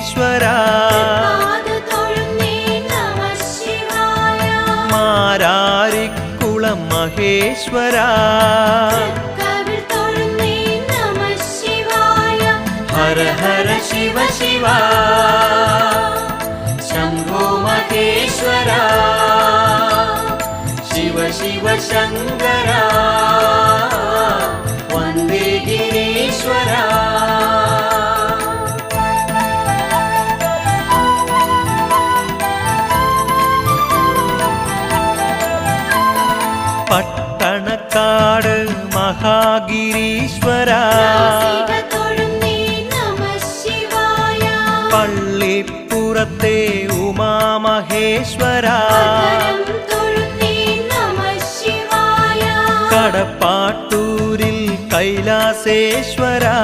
മഹേശ്വരാ Mararikulam മഹേശ്വരാ Hara Hara Shiva Shiva Shambho മഹേശ്വരാ Shiva Shiva Shankara Vande ഗിരീശ്വരാ Pattanakkad മഹാഗിരീശ്വരാ പള്ളിപ്പുറത്തെ ഉമാമഹേശ്വരാ കടപ്പാട്ടൂരിൽ കൈലാസേശ്വരാ